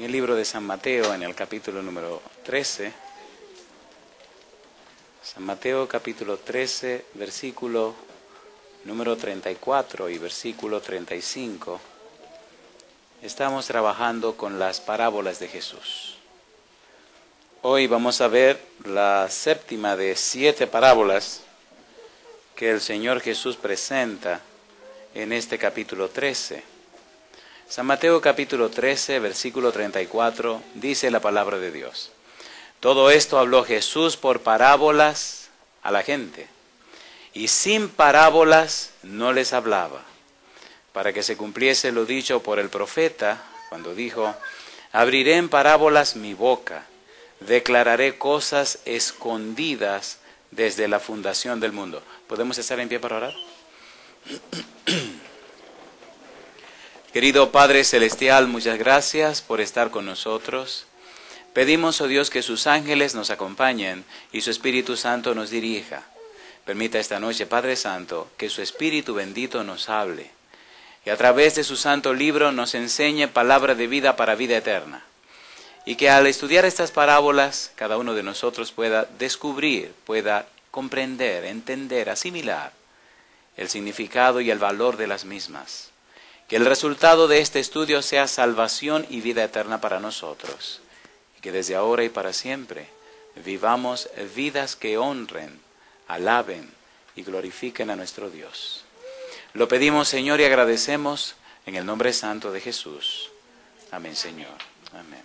En el libro de San Mateo, en el capítulo número 13, San Mateo capítulo 13, versículo número 34 y versículo 35, estamos trabajando con las parábolas de Jesús. Hoy vamos a ver la séptima de 7 parábolas que el Señor Jesús presenta en este capítulo 13. San Mateo capítulo 13, versículo 34, dice la palabra de Dios. Todo esto habló Jesús por parábolas a la gente, y sin parábolas no les hablaba, para que se cumpliese lo dicho por el profeta, cuando dijo: abriré en parábolas mi boca, declararé cosas escondidas desde la fundación del mundo. ¿Podemos estar en pie para orar? Querido Padre Celestial, muchas gracias por estar con nosotros. Pedimos, oh Dios, que sus ángeles nos acompañen y su Espíritu Santo nos dirija. Permita esta noche, Padre Santo, que su Espíritu bendito nos hable y a través de su santo libro nos enseñe palabra de vida para vida eterna. Y que al estudiar estas parábolas, cada uno de nosotros pueda descubrir, pueda comprender, entender, asimilar el significado y el valor de las mismas. Que el resultado de este estudio sea salvación y vida eterna para nosotros. Y que desde ahora y para siempre vivamos vidas que honren, alaben y glorifiquen a nuestro Dios. Lo pedimos, Señor, y agradecemos en el nombre santo de Jesús. Amén, Señor. Amén.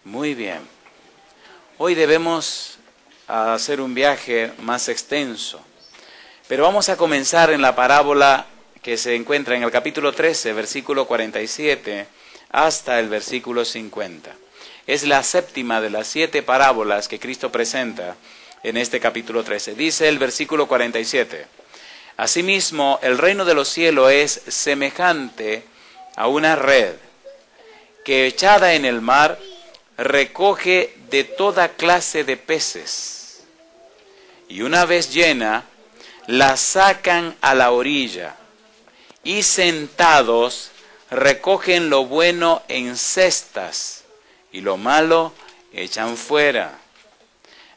Muy bien. Hoy debemos hacer un viaje más extenso, pero vamos a comenzar en la parábola que se encuentra en el capítulo 13, versículo 47, hasta el versículo 50. Es la séptima de las 7 parábolas que Cristo presenta en este capítulo 13. Dice el versículo 47, asimismo, el reino de los cielos es semejante a una red que echada en el mar recoge de toda clase de peces, y una vez llena, la sacan a la orilla, y sentados recogen lo bueno en cestas, y lo malo echan fuera.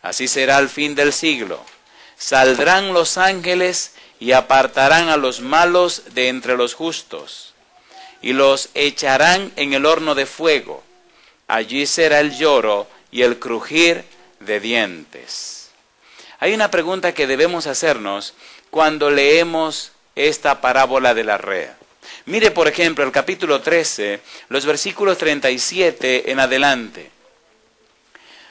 Así será al fin del siglo. Saldrán los ángeles y apartarán a los malos de entre los justos, y los echarán en el horno de fuego. Allí será el lloro y el crujir de dientes. Hay una pregunta que debemos hacernos cuando leemos esta parábola de la red. Mire, por ejemplo, el capítulo 13, los versículos 37 en adelante.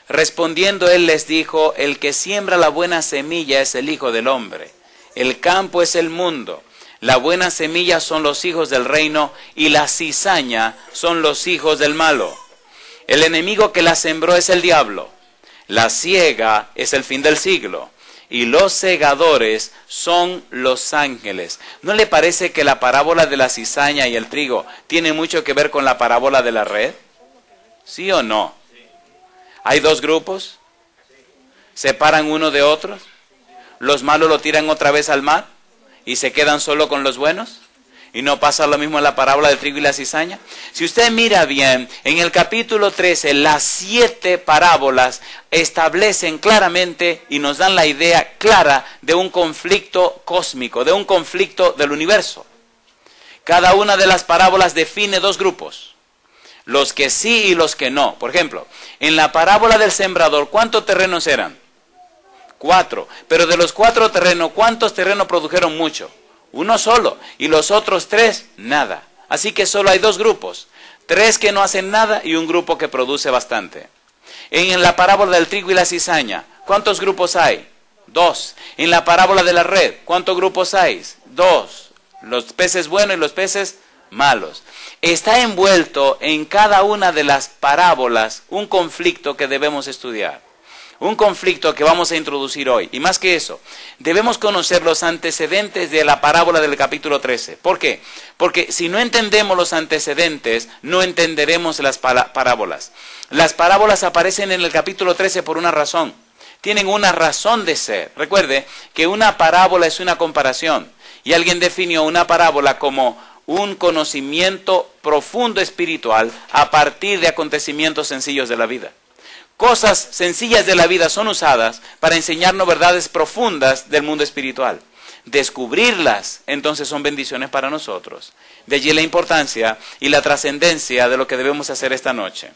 Respondiendo él les dijo: el que siembra la buena semilla es el Hijo del Hombre. El campo es el mundo. La buena semilla son los hijos del reino, y la cizaña son los hijos del malo. El enemigo que la sembró es el diablo. La siega es el fin del siglo, y los segadores son los ángeles. ¿No le parece que la parábola de la cizaña y el trigo tiene mucho que ver con la parábola de la red? ¿Sí o no? ¿Hay 2 grupos? ¿Separan uno de otros? ¿Los malos lo tiran otra vez al mar y se quedan solo con los buenos? ¿Y no pasa lo mismo en la parábola del trigo y la cizaña? Si usted mira bien, en el capítulo 13, las 7 parábolas establecen claramente y nos dan la idea clara de un conflicto cósmico, de un conflicto del universo. Cada una de las parábolas define 2 grupos, los que sí y los que no. Por ejemplo, en la parábola del sembrador, ¿cuántos terrenos eran? 4. Pero de los 4 terrenos, ¿cuántos terrenos produjeron mucho? 1 solo, y los otros 3, nada. Así que solo hay 2 grupos, 3 que no hacen nada y un grupo que produce bastante. En la parábola del trigo y la cizaña, ¿cuántos grupos hay? 2. En la parábola de la red, ¿cuántos grupos hay? 2. Los peces buenos y los peces malos. Está envuelto en cada una de las parábolas un conflicto que debemos estudiar. Un conflicto que vamos a introducir hoy. Y más que eso, debemos conocer los antecedentes de la parábola del capítulo 13. ¿Por qué? Porque si no entendemos los antecedentes, no entenderemos las parábolas. Las parábolas aparecen en el capítulo 13 por una razón. Tienen una razón de ser. Recuerde que una parábola es una comparación. Y alguien definió una parábola como un conocimiento profundo espiritual a partir de acontecimientos sencillos de la vida. Cosas sencillas de la vida son usadas para enseñarnos verdades profundas del mundo espiritual. Descubrirlas, entonces, son bendiciones para nosotros. De allí la importancia y la trascendencia de lo que debemos hacer esta noche.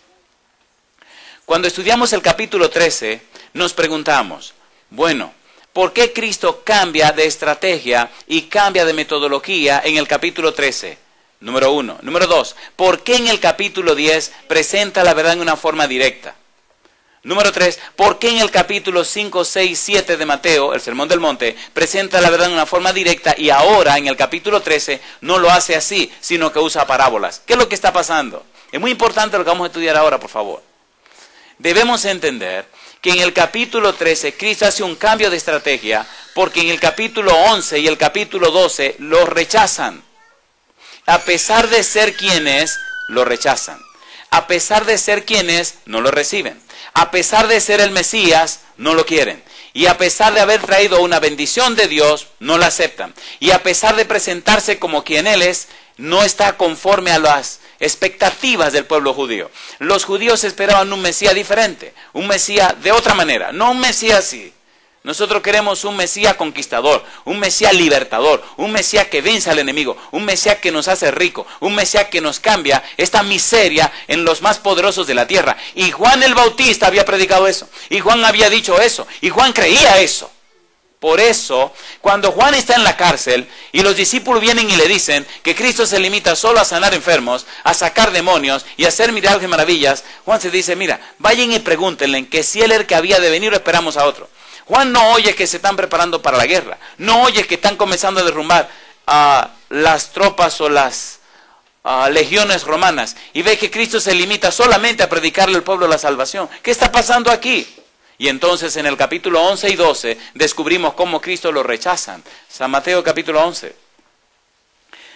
Cuando estudiamos el capítulo 13, nos preguntamos, bueno, ¿por qué Cristo cambia de estrategia y cambia de metodología en el capítulo 13? Número 1. Número 2, ¿por qué en el capítulo 10 presenta la verdad en una forma directa? Número 3, ¿por qué en el capítulo 5, 6, 7 de Mateo, el Sermón del Monte, presenta la verdad en una forma directa y ahora en el capítulo 13 no lo hace así, sino que usa parábolas? ¿Qué es lo que está pasando? Es muy importante lo que vamos a estudiar ahora, por favor. Debemos entender que en el capítulo 13 Cristo hace un cambio de estrategia porque en el capítulo 11 y el capítulo 12 lo rechazan. A pesar de ser quien es, lo rechazan. A pesar de ser quien es, no lo reciben. A pesar de ser el Mesías, no lo quieren. Y a pesar de haber traído una bendición de Dios, no la aceptan. Y a pesar de presentarse como quien Él es, no está conforme a las expectativas del pueblo judío. Los judíos esperaban un Mesías diferente, un Mesías de otra manera, no un Mesías así. Nosotros queremos un Mesías conquistador, un Mesías libertador, un Mesías que vence al enemigo, un Mesías que nos hace rico, un Mesías que nos cambia esta miseria en los más poderosos de la tierra. Y Juan el Bautista había predicado eso, y Juan había dicho eso, y Juan creía eso. Por eso, cuando Juan está en la cárcel y los discípulos vienen y le dicen que Cristo se limita solo a sanar enfermos, a sacar demonios y a hacer milagros y maravillas, Juan se dice, mira, vayan y pregúntenle que si él era el que había de venir o esperamos a otro. Juan no oye que se están preparando para la guerra, no oye que están comenzando a derrumbar a las tropas o las legiones romanas y ve que Cristo se limita solamente a predicarle al pueblo la salvación. ¿Qué está pasando aquí? Y entonces en el capítulo 11 y 12 descubrimos cómo Cristo lo rechazan. San Mateo capítulo 11.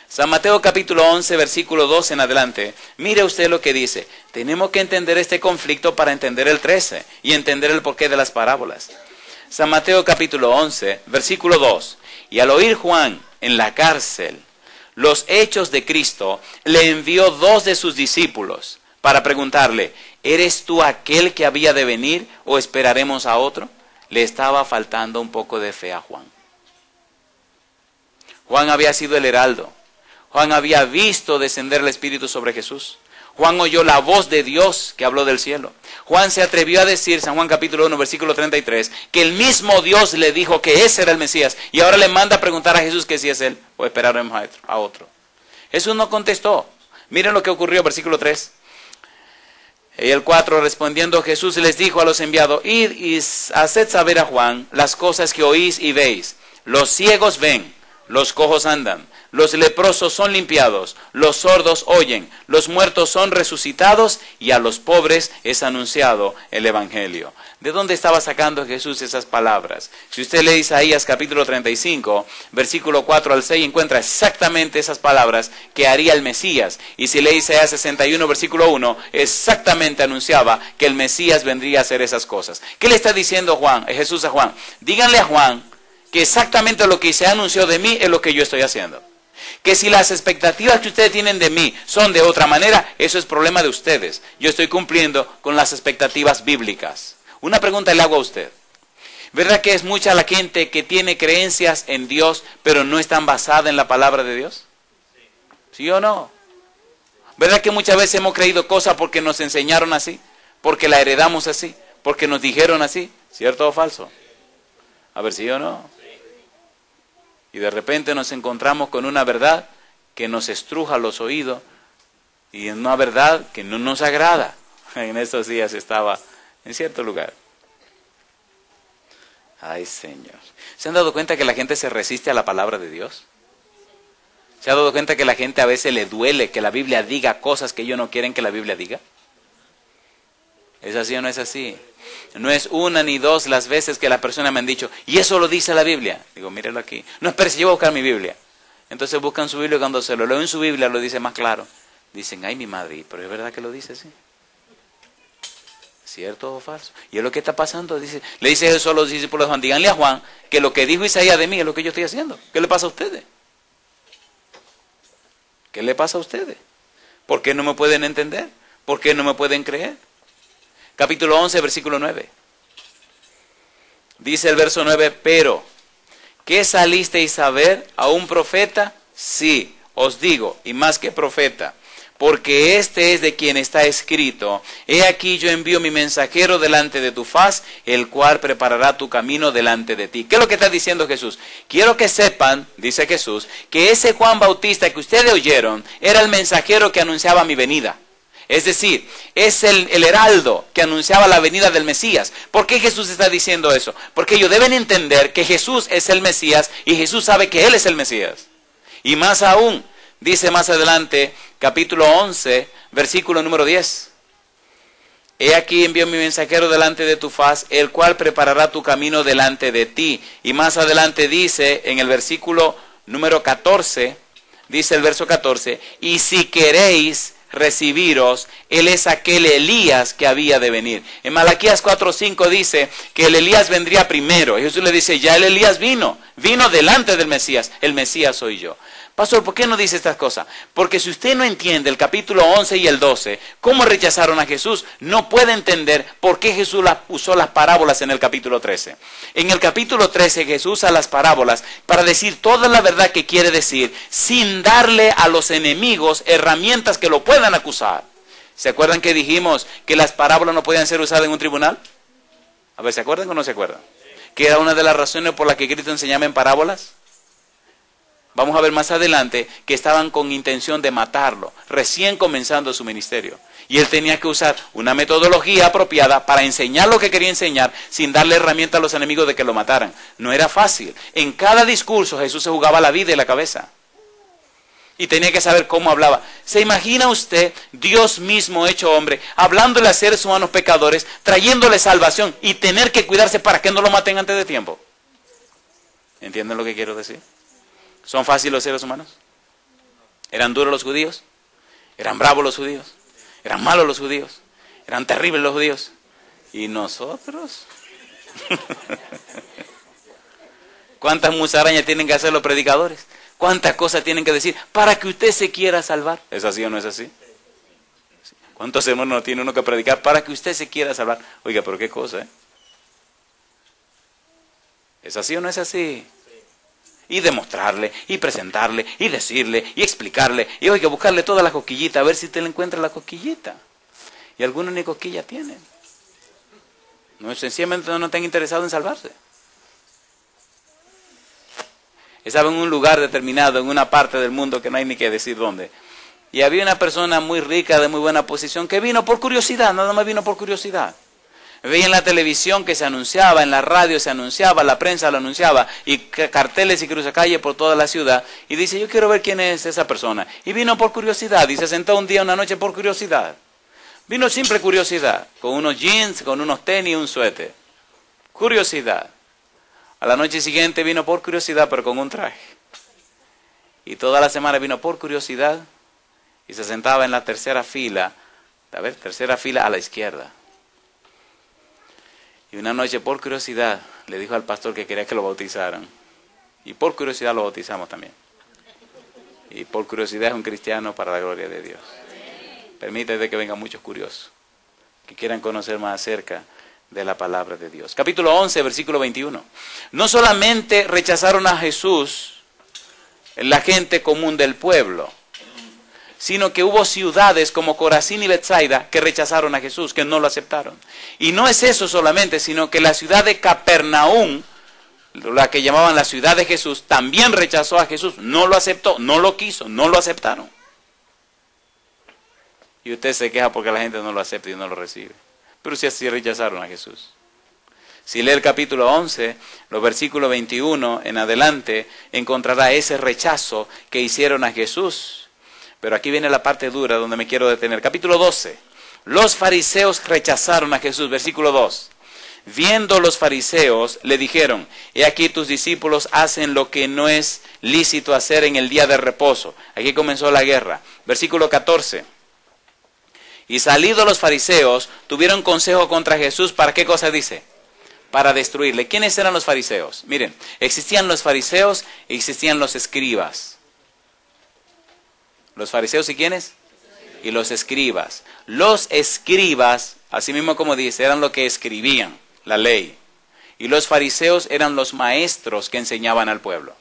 San Mateo capítulo 11, versículo 12 en adelante. Mire usted lo que dice. Tenemos que entender este conflicto para entender el 13 y entender el porqué de las parábolas. San Mateo capítulo 11, versículo 2. Y al oír Juan en la cárcel los hechos de Cristo, le envió 2 de sus discípulos para preguntarle, ¿eres tú aquel que había de venir o esperaremos a otro? Le estaba faltando un poco de fe a Juan. Juan había sido el heraldo. Juan había visto descender el Espíritu sobre Jesús. Juan oyó la voz de Dios que habló del cielo. Juan se atrevió a decir, San Juan capítulo 1, versículo 33, que el mismo Dios le dijo que ese era el Mesías. Y ahora le manda a preguntar a Jesús que si es él o esperaremos a otro. Jesús no contestó. Miren lo que ocurrió, versículo 3. Y el 4, respondiendo Jesús les dijo a los enviados, id y haced saber a Juan las cosas que oís y veis. Los ciegos ven, los cojos andan, los leprosos son limpiados, los sordos oyen, los muertos son resucitados y a los pobres es anunciado el Evangelio. ¿De dónde estaba sacando Jesús esas palabras? Si usted lee Isaías capítulo 35, versículo 4 al 6, encuentra exactamente esas palabras que haría el Mesías. Y si lee Isaías 61, versículo 1, exactamente anunciaba que el Mesías vendría a hacer esas cosas. ¿Qué le está diciendo Jesús a Juan? Díganle a Juan que exactamente lo que se anunció de mí es lo que yo estoy haciendo. Que si las expectativas que ustedes tienen de mí son de otra manera, eso es problema de ustedes. Yo estoy cumpliendo con las expectativas bíblicas. Una pregunta le hago a usted. ¿Verdad que es mucha la gente que tiene creencias en Dios, pero no están basadas en la palabra de Dios? ¿Sí o no? ¿Verdad que muchas veces hemos creído cosas porque nos enseñaron así? Porque la heredamos así, porque nos dijeron así. ¿Cierto o falso? A ver, ¿sí o no? Y de repente nos encontramos con una verdad que nos estruja los oídos y en una verdad que no nos agrada. En estos días estaba en cierto lugar. Ay, Señor. ¿Se han dado cuenta que la gente se resiste a la palabra de Dios? ¿Se ha dado cuenta que la gente a veces le duele que la Biblia diga cosas que ellos no quieren que la Biblia diga? ¿Es así o no es así? No es una ni dos las veces que las personas me han dicho, y eso lo dice la Biblia. Digo, míralo aquí. No, espérese, yo voy a buscar mi Biblia. Entonces buscan su Biblia y cuando se lo leo en su Biblia lo dice más claro. Dicen, ay mi madre, pero es verdad que lo dice así. ¿Cierto o falso? Y es lo que está pasando. Dice, le dice Jesús a los discípulos de Juan, díganle a Juan que lo que dijo Isaías de mí es lo que yo estoy haciendo. ¿Qué le pasa a ustedes? ¿Qué le pasa a ustedes? ¿Por qué no me pueden entender? ¿Por qué no me pueden creer? Capítulo 11, versículo 9. Dice el verso 9, pero, ¿qué salisteis a ver? ¿A un profeta? Sí, os digo, y más que profeta, porque este es de quien está escrito, he aquí yo envío mi mensajero delante de tu faz, el cual preparará tu camino delante de ti. ¿Qué es lo que está diciendo Jesús? Quiero que sepan, dice Jesús, que ese Juan Bautista que ustedes oyeron era el mensajero que anunciaba mi venida. Es decir, es el heraldo que anunciaba la venida del Mesías. ¿Por qué Jesús está diciendo eso? Porque ellos deben entender que Jesús es el Mesías y Jesús sabe que Él es el Mesías. Y más aún, dice más adelante, capítulo 11, versículo número 10. He aquí envío mi mensajero delante de tu faz, el cual preparará tu camino delante de ti. Y más adelante dice, en el versículo número 14, dice el verso 14, y si queréis recibiros, él es aquel Elías que había de venir. En Malaquías 4:5 dice que el Elías vendría primero. Y Jesús le dice, ya el Elías vino delante del Mesías. El Mesías soy yo. Pastor, ¿por qué no dice estas cosas? Porque si usted no entiende el capítulo 11 y el 12, cómo rechazaron a Jesús, no puede entender por qué Jesús usó las parábolas en el capítulo 13. En el capítulo 13 Jesús usa las parábolas para decir toda la verdad que quiere decir, sin darle a los enemigos herramientas que lo puedan acusar. ¿Se acuerdan que dijimos que las parábolas no podían ser usadas en un tribunal? A ver, ¿se acuerdan o no se acuerdan? Que era una de las razones por las que Cristo enseñaba en parábolas. Vamos a ver más adelante que estaban con intención de matarlo, recién comenzando su ministerio. Y él tenía que usar una metodología apropiada para enseñar lo que quería enseñar sin darle herramienta a los enemigos de que lo mataran. No era fácil. En cada discurso Jesús se jugaba la vida y la cabeza. Y tenía que saber cómo hablaba. ¿Se imagina usted, Dios mismo hecho hombre, hablándole a seres humanos pecadores, trayéndole salvación y tener que cuidarse para que no lo maten antes de tiempo? ¿Entienden lo que quiero decir? ¿Son fáciles los seres humanos? ¿Eran duros los judíos? ¿Eran bravos los judíos? ¿Eran malos los judíos? ¿Eran terribles los judíos? ¿Y nosotros? ¿Cuántas musarañas tienen que hacer los predicadores? ¿Cuántas cosas tienen que decir para que usted se quiera salvar? ¿Es así o no es así? ¿Cuántos sermones no tiene uno que predicar para que usted se quiera salvar? Oiga, pero qué cosa, ¿eh? ¿Es así o no es así? Y demostrarle, y presentarle, y decirle, y explicarle, y oiga, buscarle toda la cosquillita, a ver si usted le encuentra la cosquillita. Y algunos ni cosquilla tienen. No, sencillamente no están interesados en salvarse. Estaba en un lugar determinado, en una parte del mundo que no hay ni que decir dónde. Y había una persona muy rica, de muy buena posición, que vino por curiosidad, nada más vino por curiosidad. Veía en la televisión que se anunciaba, en la radio se anunciaba, la prensa lo anunciaba, y carteles y cruzacalle por toda la ciudad. Y dice, yo quiero ver quién es esa persona. Y vino por curiosidad, y se sentó un día, una noche por curiosidad. Vino siempre curiosidad, con unos jeans, con unos tenis y un suéter. Curiosidad. A la noche siguiente vino por curiosidad, pero con un traje. Y toda la semana vino por curiosidad, y se sentaba en la tercera fila, tercera fila a la izquierda. Y una noche, por curiosidad, le dijo al pastor que quería que lo bautizaran. Y por curiosidad lo bautizamos también. Y por curiosidad es un cristiano para la gloria de Dios. Permítete que vengan muchos curiosos, que quieran conocer más acerca de la palabra de Dios. Capítulo 11, versículo 21. No solamente rechazaron a Jesús la gente común del pueblo, sino que hubo ciudades como Corazín y Betsaida que rechazaron a Jesús, que no lo aceptaron. Y no es eso solamente, sino que la ciudad de Capernaum, la que llamaban la ciudad de Jesús, también rechazó a Jesús, no lo aceptó, no lo quiso, no lo aceptaron. Y usted se queja porque la gente no lo acepta y no lo recibe. Pero si así rechazaron a Jesús. Si lee el capítulo 11, los versículos 21 en adelante, encontrará ese rechazo que hicieron a Jesús. Pero aquí viene la parte dura donde me quiero detener. Capítulo 12. Los fariseos rechazaron a Jesús. Versículo 2. Viendo los fariseos, le dijeron, he aquí tus discípulos hacen lo que no es lícito hacer en el día de reposo. Aquí comenzó la guerra. Versículo 14. Y salidos los fariseos, tuvieron consejo contra Jesús. ¿Para qué cosa dice? Para destruirle. ¿Quiénes eran los fariseos? Miren, existían los fariseos y existían los escribas. ¿Los fariseos y quiénes? Y los escribas. Los escribas, así mismo como dice, eran los que escribían la ley. Y los fariseos eran los maestros que enseñaban al pueblo.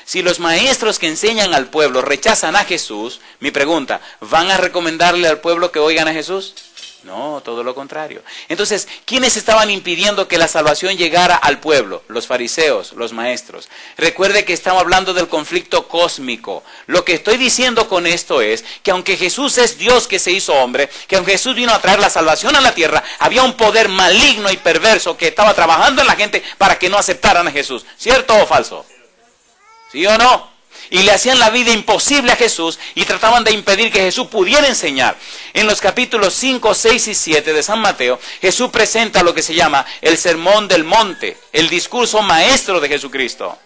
Si los maestros que enseñan al pueblo rechazan a Jesús, mi pregunta, ¿van a recomendarle al pueblo que oigan a Jesús? No, todo lo contrario. Entonces, ¿quiénes estaban impidiendo que la salvación llegara al pueblo? Los fariseos, los maestros. Recuerde que estamos hablando del conflicto cósmico. Lo que estoy diciendo con esto es que aunque Jesús es Dios que se hizo hombre, que aunque Jesús vino a traer la salvación a la tierra, había un poder maligno y perverso que estaba trabajando en la gente para que no aceptaran a Jesús. ¿Cierto o falso? ¿Sí o no? Y le hacían la vida imposible a Jesús y trataban de impedir que Jesús pudiera enseñar. En los capítulos 5, 6 y 7 de San Mateo, Jesús presenta lo que se llama el Sermón del Monte, el discurso maestro de Jesucristo.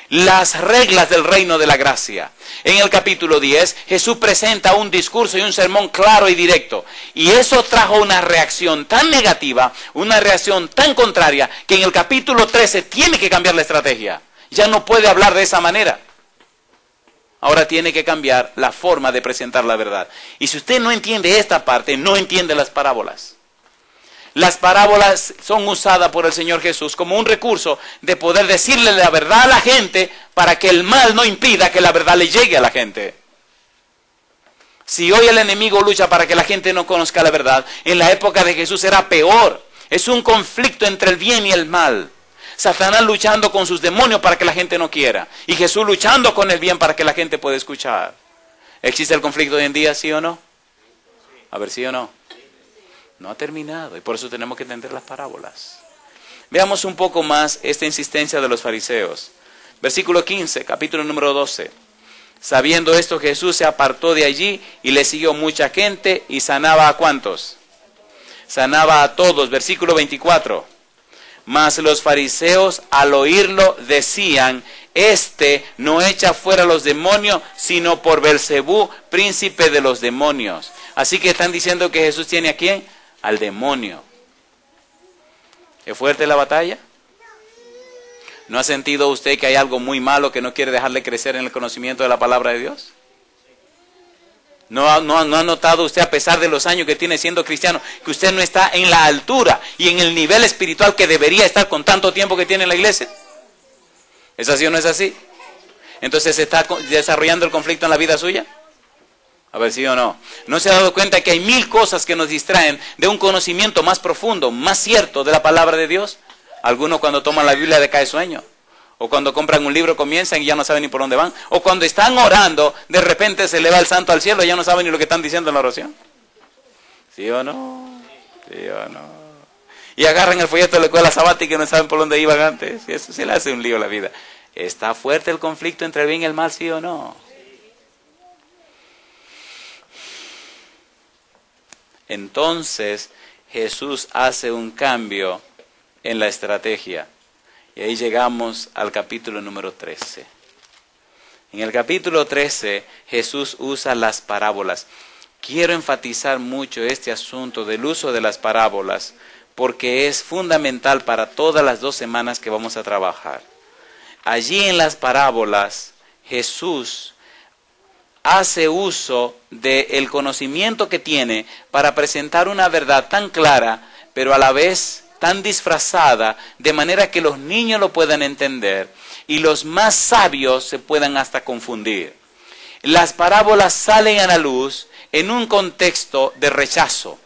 Las reglas del reino de la gracia. En el capítulo 10, Jesús presenta un discurso y un sermón claro y directo. Y eso trajo una reacción tan negativa, una reacción tan contraria, que en el capítulo 13 tiene que cambiar la estrategia. Ya no puede hablar de esa manera. Ahora tiene que cambiar la forma de presentar la verdad. Y si usted no entiende esta parte, no entiende las parábolas. Las parábolas son usadas por el Señor Jesús como un recurso de poder decirle la verdad a la gente para que el mal no impida que la verdad le llegue a la gente. Si hoy el enemigo lucha para que la gente no conozca la verdad, en la época de Jesús era peor. Es un conflicto entre el bien y el mal. Satanás luchando con sus demonios para que la gente no quiera. Y Jesús luchando con el bien para que la gente pueda escuchar. ¿Existe el conflicto hoy en día, sí o no? A ver, sí o no. No ha terminado y por eso tenemos que entender las parábolas. Veamos un poco más esta insistencia de los fariseos. Versículo 15, capítulo número 12. Sabiendo esto, Jesús se apartó de allí y le siguió mucha gente y sanaba a ¿cuántos? Sanaba a todos. Versículo 24. Mas los fariseos al oírlo decían, este no echa fuera los demonios, sino por Belcebú, príncipe de los demonios. Así que están diciendo que Jesús tiene ¿a quién? Al demonio. ¿Es fuerte la batalla? ¿No ha sentido usted que hay algo muy malo que no quiere dejarle crecer en el conocimiento de la palabra de Dios? ¿No ha notado usted, a pesar de los años que tiene siendo cristiano, que usted no está en la altura y en el nivel espiritual que debería estar con tanto tiempo que tiene en la iglesia? ¿Es así o no es así? Entonces, ¿se está desarrollando el conflicto en la vida suya? A ver, ¿sí o no? ¿No se ha dado cuenta que hay 1000 cosas que nos distraen de un conocimiento más profundo, más cierto de la palabra de Dios? Algunos cuando toman la Biblia le cae sueño. O cuando compran un libro comienzan y ya no saben ni por dónde van. O cuando están orando, de repente se eleva el santo al cielo y ya no saben ni lo que están diciendo en la oración. ¿Sí o no? ¿Sí o no? Y agarran el folleto de la escuela sabática y no saben por dónde iban antes. Y eso se le hace un lío a la vida. ¿Está fuerte el conflicto entre el bien y el mal, sí o no? Entonces Jesús hace un cambio en la estrategia. Y ahí llegamos al capítulo número 13. En el capítulo 13 Jesús usa las parábolas. Quiero enfatizar mucho este asunto del uso de las parábolas porque es fundamental para todas las 2 semanas que vamos a trabajar. Allí en las parábolas Jesús hace uso del conocimiento que tiene para presentar una verdad tan clara, pero a la vez tan disfrazada, de manera que los niños lo puedan entender y los más sabios se puedan hasta confundir. Las parábolas salen a la luz en un contexto de rechazo.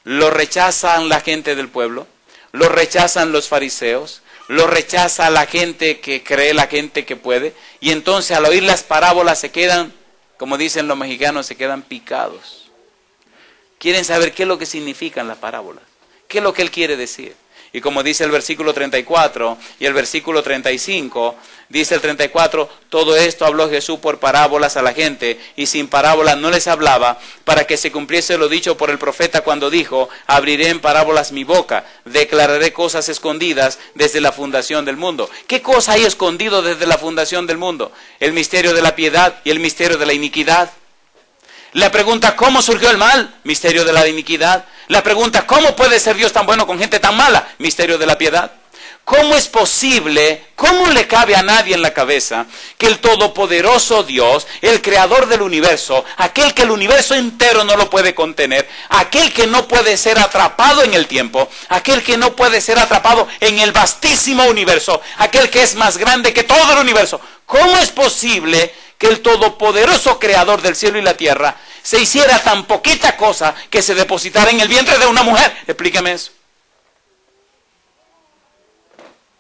Lo rechazan la gente del pueblo, lo rechazan los fariseos, lo rechaza la gente que cree, la gente que puede, y entonces al oír las parábolas se quedan, como dicen los mexicanos, se quedan picados. Quieren saber qué es lo que significan las parábolas. ¿Qué es lo que él quiere decir? Y como dice el versículo 34 y el versículo 35, dice el 34, todo esto habló Jesús por parábolas a la gente, y sin parábolas no les hablaba, para que se cumpliese lo dicho por el profeta cuando dijo, abriré en parábolas mi boca, declararé cosas escondidas desde la fundación del mundo. ¿Qué cosa hay escondido desde la fundación del mundo? El misterio de la piedad y el misterio de la iniquidad. La pregunta, ¿cómo surgió el mal? Misterio de la iniquidad. La pregunta, ¿cómo puede ser Dios tan bueno con gente tan mala? Misterio de la piedad. ¿cómo es posible, cómo le cabe a nadie en la cabeza que el todopoderoso Dios, el creador del universo, aquel que el universo entero no lo puede contener, aquel que no puede ser atrapado en el tiempo, aquel que no puede ser atrapado en el vastísimo universo, aquel que es más grande que todo el universo, cómo es posible que el todopoderoso creador del cielo y la tierra se hiciera tan poquita cosa que se depositara en el vientre de una mujer? Explíqueme eso.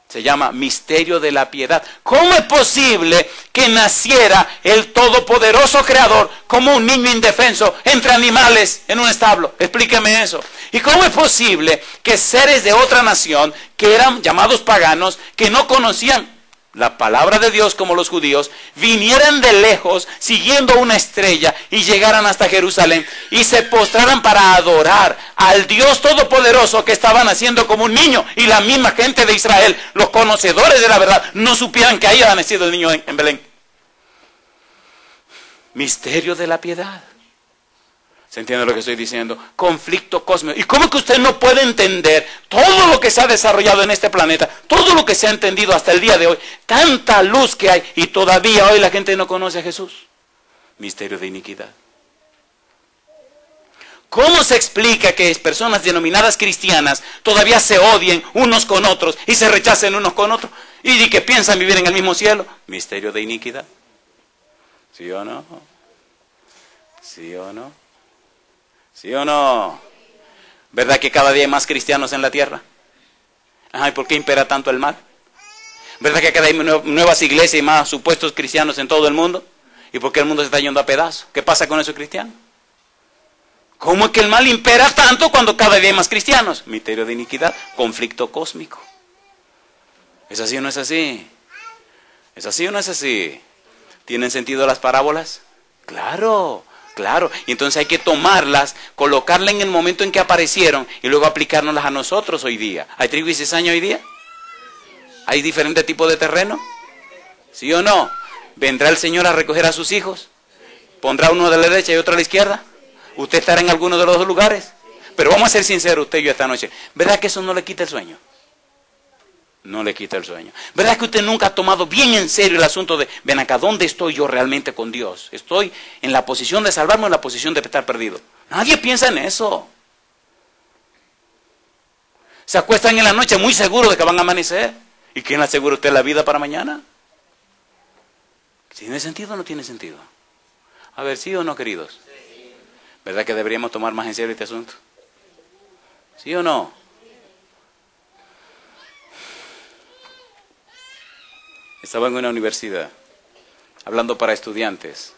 Se llama misterio de la piedad. ¿Cómo es posible que naciera el todopoderoso creador como un niño indefenso entre animales en un establo? Explíqueme eso. ¿Y cómo es posible que seres de otra nación, que eran llamados paganos, que no conocían la palabra de Dios como los judíos, vinieran de lejos siguiendo una estrella y llegaran hasta Jerusalén y se postraran para adorar al Dios todopoderoso que estaban haciendo como un niño? Y la misma gente de Israel, los conocedores de la verdad, no supieran que ahí había nacido el niño en Belén. Misterio de la piedad. ¿Se entiende lo que estoy diciendo? Conflicto cósmico. ¿Y cómo es que usted no puede entender todo lo que se ha desarrollado en este planeta, todo lo que se ha entendido hasta el día de hoy, tanta luz que hay y todavía hoy la gente no conoce a Jesús? Misterio de iniquidad. ¿Cómo se explica que personas denominadas cristianas todavía se odien unos con otros y se rechacen unos con otros y que piensan vivir en el mismo cielo? Misterio de iniquidad. ¿Sí o no? ¿Sí o no? ¿Sí o no? ¿Verdad que cada día hay más cristianos en la tierra? ¿Y por qué impera tanto el mal? ¿Verdad que cada día hay nuevas iglesias y más supuestos cristianos en todo el mundo? ¿Y por qué el mundo se está yendo a pedazos? ¿Qué pasa con esos cristianos? ¿Cómo es que el mal impera tanto cuando cada día hay más cristianos? Misterio de iniquidad, conflicto cósmico. ¿Es así o no es así? ¿Es así o no es así? ¿Tienen sentido las parábolas? Claro. Claro, y entonces hay que tomarlas, colocarlas en el momento en que aparecieron y luego aplicárnoslas a nosotros hoy día. ¿Hay trigo y cizaña hoy día? ¿Hay diferentes tipos de terreno? ¿Sí o no? ¿Vendrá el Señor a recoger a sus hijos? ¿Pondrá uno de la derecha y otro a la izquierda? ¿Usted estará en alguno de los dos lugares? Pero vamos a ser sinceros, usted y yo esta noche. ¿Verdad que eso no le quita el sueño? No le quita el sueño. ¿Verdad que usted nunca ha tomado bien en serio el asunto de, ven acá, ¿dónde estoy yo realmente con Dios? ¿Estoy en la posición de salvarme o en la posición de estar perdido? Nadie piensa en eso. Se acuestan en la noche muy seguros de que van a amanecer. ¿Y quién le asegura a usted la vida para mañana? ¿Tiene sentido o no tiene sentido? A ver, ¿sí o no, queridos? ¿Verdad que deberíamos tomar más en serio este asunto? ¿Sí o no? Estaba en una universidad, hablando para estudiantes.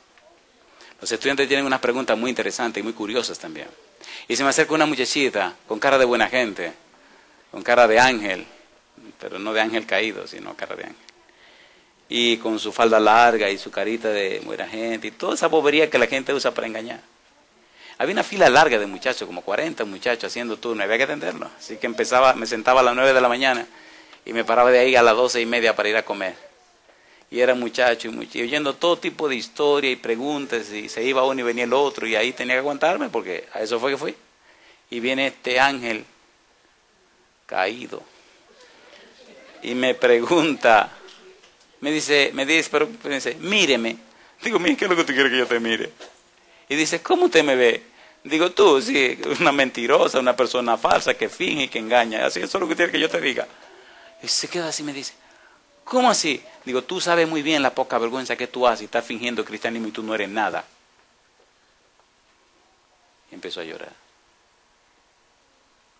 Los estudiantes tienen unas preguntas muy interesantes y muy curiosas también. Y se me acerca una muchachita con cara de buena gente, con cara de ángel, pero no de ángel caído, sino cara de ángel. Y con su falda larga y su carita de buena gente y toda esa bobería que la gente usa para engañar. Había una fila larga de muchachos, como 40 muchachos haciendo turno, había que atenderlo. Así que me sentaba a las 9 de la mañana y me paraba de ahí a las 12:30 para ir a comer. Y era muchacho y oyendo todo tipo de historia y preguntas, y se iba uno y venía el otro, y ahí tenía que aguantarme porque a eso fue que fui. Y viene este ángel caído y me pregunta, me dice, míreme. Digo, mire, ¿qué es lo que tú quieres que yo te mire? Y dice, ¿cómo usted me ve? Digo, tú, sí, una mentirosa, una persona falsa que finge y que engaña. Así, eso es lo que quiere que yo te diga. Y se queda así y me dice, ¿cómo así? Digo, tú sabes muy bien la poca vergüenza que tú haces y estás fingiendo cristianismo y tú no eres nada. Y empezó a llorar.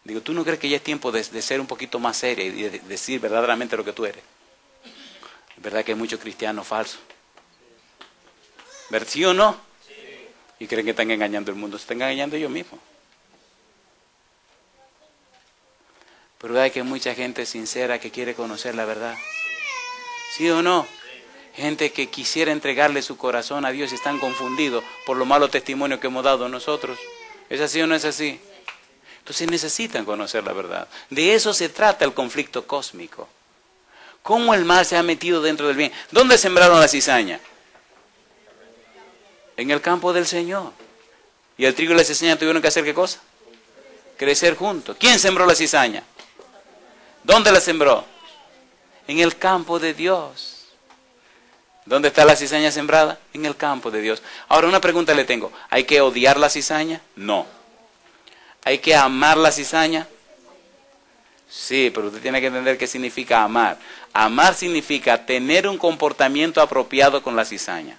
Digo, ¿tú no crees que ya es tiempo de ser un poquito más seria y de decir verdaderamente lo que tú eres? Es verdad que hay muchos cristianos falsos. ¿Verdad? ¿Sí o no? Sí. Y creen que están engañando el mundo. Se están engañando ellos mismos. Pero hay que mucha gente sincera que quiere conocer la verdad. ¿Sí o no? Gente que quisiera entregarle su corazón a Dios y están confundidos por los malos testimonios que hemos dado nosotros. ¿Es así o no es así? Entonces necesitan conocer la verdad. De eso se trata el conflicto cósmico. ¿Cómo el mal se ha metido dentro del bien? ¿Dónde sembraron la cizaña? En el campo del Señor. ¿Y el trigo y la cizaña tuvieron que hacer qué cosa? Crecer juntos. ¿Quién sembró la cizaña? ¿Dónde la sembró? En el campo de Dios. ¿Dónde está la cizaña sembrada? En el campo de Dios. Ahora una pregunta le tengo. ¿Hay que odiar la cizaña? No. ¿Hay que amar la cizaña? Sí, pero usted tiene que entender qué significa amar. Amar significa tener un comportamiento apropiado con la cizaña.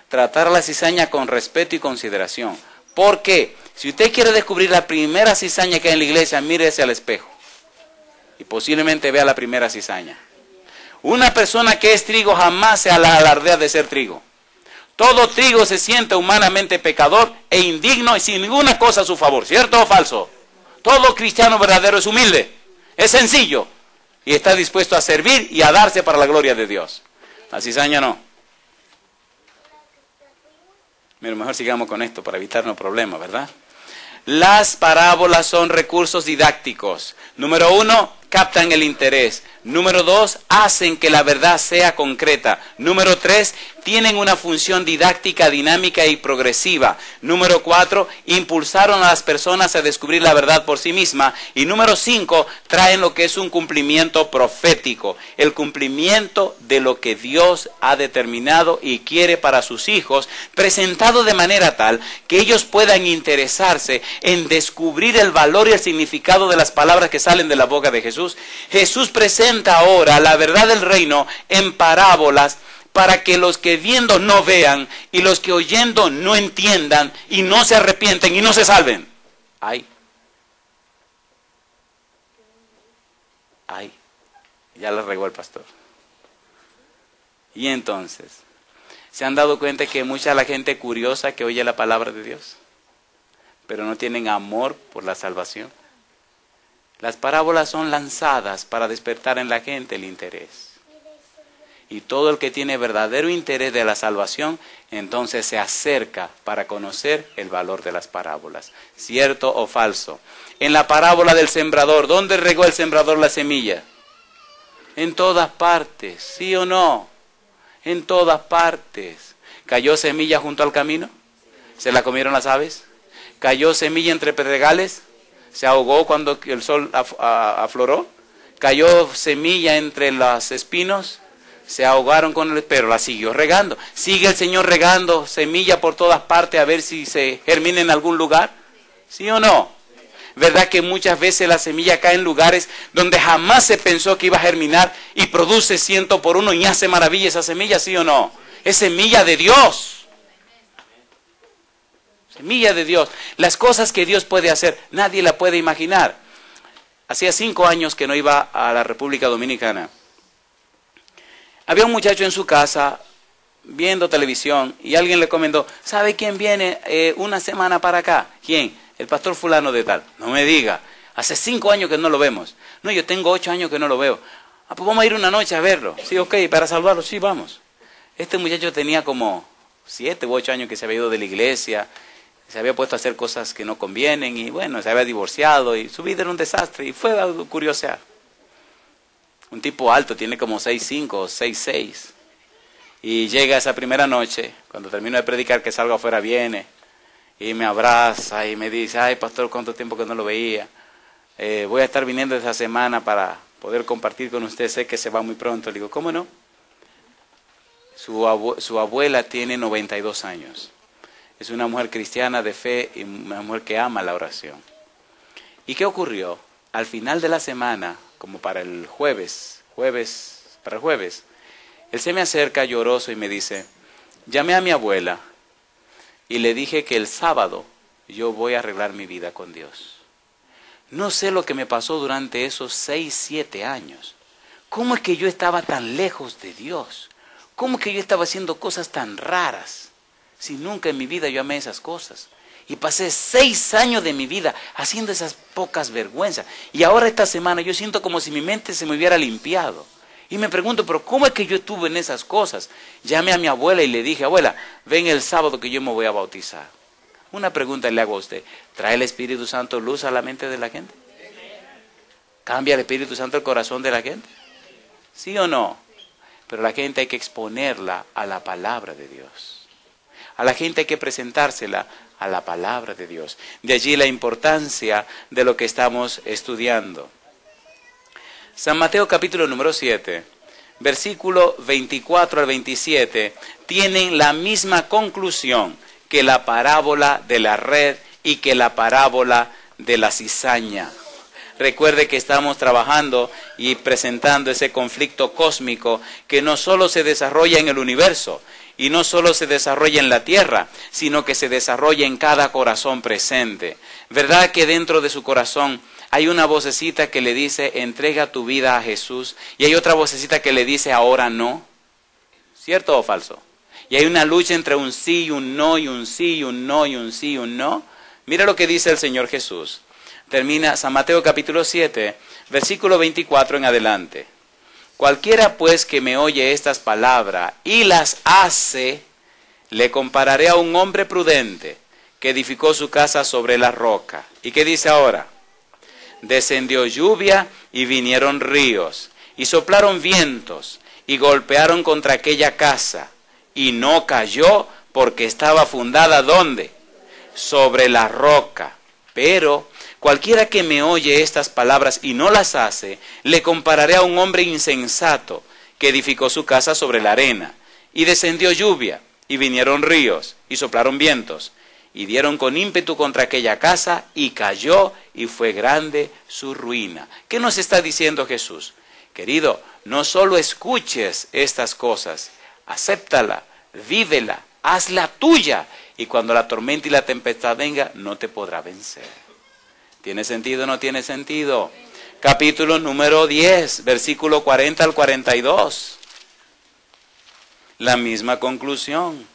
Tratar a la cizaña con respeto y consideración. ¿Por qué? Si usted quiere descubrir la primera cizaña que hay en la iglesia, mírese al espejo. Y posiblemente vea la primera cizaña. Una persona que es trigo jamás se alardea de ser trigo. Todo trigo se siente humanamente pecador e indigno y sin ninguna cosa a su favor. ¿Cierto o falso? Todo cristiano verdadero es humilde, es sencillo y está dispuesto a servir y a darse para la gloria de Dios. La cizaña no. Mira, mejor sigamos con esto para evitarnos problemas, ¿verdad? Las parábolas son recursos didácticos. Número 1, captan el interés. Número 2, hacen que la verdad sea concreta. Número 3, tienen una función didáctica, dinámica y progresiva. Número 4, impulsaron a las personas a descubrir la verdad por sí misma. Y número 5, traen lo que es un cumplimiento profético. El cumplimiento de lo que Dios ha determinado y quiere para sus hijos, presentado de manera tal que ellos puedan interesarse en descubrir el valor y el significado de las palabras que salen de la boca de Jesús. Jesús presenta ahora la verdad del reino en parábolas para que los que viendo no vean y los que oyendo no entiendan y no se arrepienten y no se salven. Ay, ya la regó el pastor. Y entonces, ¿se han dado cuenta que mucha la gente curiosa que oye la palabra de Dios, pero no tienen amor por la salvación? Las parábolas son lanzadas para despertar en la gente el interés. Y todo el que tiene verdadero interés de la salvación, entonces se acerca para conocer el valor de las parábolas. ¿Cierto o falso? En la parábola del sembrador, ¿dónde regó el sembrador la semilla? En todas partes, ¿sí o no? En todas partes. ¿Cayó semilla junto al camino? ¿Se la comieron las aves? ¿Cayó semilla entre pedregales? ¿Se ahogó cuando el sol afloró? ¿Cayó semilla entre los espinos? Se ahogaron con el, pero la siguió regando. ¿Sigue el Señor regando semilla por todas partes a ver si se germina en algún lugar? ¿Sí o no? ¿Verdad que muchas veces la semilla cae en lugares donde jamás se pensó que iba a germinar y produce 100 por 1 y hace maravilla esa semilla? ¿Sí o no? Es semilla de Dios. Semilla de Dios. Las cosas que Dios puede hacer, nadie la puede imaginar. Hacía 5 años que no iba a la República Dominicana. Había un muchacho en su casa viendo televisión y alguien le comentó, ¿sabe quién viene una semana para acá? ¿Quién? El pastor fulano de tal. No me diga, hace 5 años que no lo vemos. No, yo tengo 8 años que no lo veo. Ah, pues vamos a ir una noche a verlo. Sí, ok, para salvarlo, sí, vamos. Este muchacho tenía como 7 u 8 años que se había ido de la iglesia, se había puesto a hacer cosas que no convienen y bueno, se había divorciado y su vida era un desastre y fue a curiosear. Un tipo alto, tiene como 6'5 o 6'6". Y llega esa primera noche, cuando termino de predicar que salgo afuera, viene y me abraza y me dice, ay pastor, cuánto tiempo que no lo veía. Voy a estar viniendo esta semana para poder compartir con usted, sé que se va muy pronto. Le digo, ¿cómo no? Su abuela tiene 92 años. Es una mujer cristiana de fe y una mujer que ama la oración. ¿Y qué ocurrió? Al final de la semana, como para el jueves, él se me acerca lloroso y me dice, llamé a mi abuela y le dije que el sábado yo voy a arreglar mi vida con Dios. No sé lo que me pasó durante esos 6, 7 años. ¿Cómo es que yo estaba tan lejos de Dios? ¿Cómo es que yo estaba haciendo cosas tan raras? Si nunca en mi vida yo amé esas cosas. Y pasé 6 años de mi vida haciendo esas pocas vergüenzas. Y ahora esta semana yo siento como si mi mente se me hubiera limpiado. Y me pregunto, pero ¿cómo es que yo estuve en esas cosas? Llamé a mi abuela y le dije, abuela, ven el sábado que yo me voy a bautizar. Una pregunta le hago a usted. ¿Trae el Espíritu Santo luz a la mente de la gente? ¿Cambia el Espíritu Santo el corazón de la gente? ¿Sí o no? Pero la gente hay que exponerla a la palabra de Dios. A la gente hay que presentársela a la palabra de Dios. De allí la importancia de lo que estamos estudiando. San Mateo capítulo número 7, versículo 24 al 27, tienen la misma conclusión que la parábola de la red y que la parábola de la cizaña. Recuerde que estamos trabajando y presentando ese conflicto cósmico que no solo se desarrolla en el universo y no solo se desarrolla en la tierra, sino que se desarrolla en cada corazón presente. ¿Verdad que dentro de su corazón hay una vocecita que le dice, entrega tu vida a Jesús? Y hay otra vocecita que le dice, ahora no. ¿Cierto o falso? Y hay una lucha entre un sí y un no, y un sí y un no, y un sí y un no. Mira lo que dice el Señor Jesús. Termina San Mateo capítulo 7, versículo 24 en adelante. Cualquiera pues que me oye estas palabras y las hace, le compararé a un hombre prudente que edificó su casa sobre la roca. ¿Y qué dice ahora? Descendió lluvia y vinieron ríos, y soplaron vientos, y golpearon contra aquella casa, y no cayó porque estaba fundada, ¿dónde? Sobre la roca. Pero cualquiera que me oye estas palabras y no las hace, le compararé a un hombre insensato que edificó su casa sobre la arena. Y descendió lluvia, y vinieron ríos, y soplaron vientos, y dieron con ímpetu contra aquella casa, y cayó, y fue grande su ruina. ¿Qué nos está diciendo Jesús? Querido, no solo escuches estas cosas, acéptala, vívela, hazla tuya, y cuando la tormenta y la tempestad venga, no te podrá vencer. ¿Tiene sentido o no tiene sentido? Capítulo número 10, versículo 40 al 42. La misma conclusión.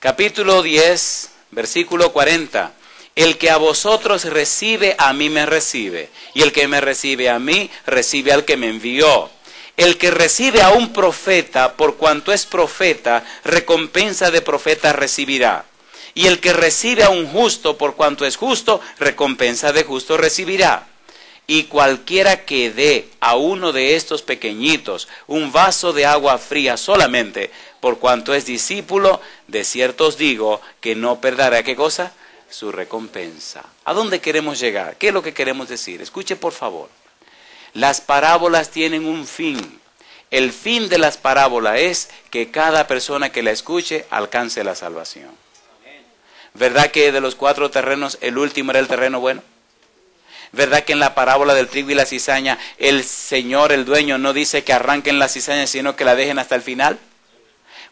Capítulo 10, versículo 40. El que a vosotros recibe, a mí me recibe. Y el que me recibe a mí, recibe al que me envió. El que recibe a un profeta, por cuanto es profeta, recompensa de profeta recibirá. Y el que recibe a un justo, por cuanto es justo, recompensa de justo recibirá. Y cualquiera que dé a uno de estos pequeñitos un vaso de agua fría solamente, por cuanto es discípulo, de cierto os digo que no perderá, ¿qué cosa? Su recompensa. ¿A dónde queremos llegar? ¿Qué es lo que queremos decir? Escuche por favor. Las parábolas tienen un fin. El fin de las parábolas es que cada persona que la escuche alcance la salvación. ¿Verdad que de los 4 terrenos el último era el terreno bueno? ¿Verdad que en la parábola del trigo y la cizaña el Señor, el dueño, no dice que arranquen la cizaña, sino que la dejen hasta el final?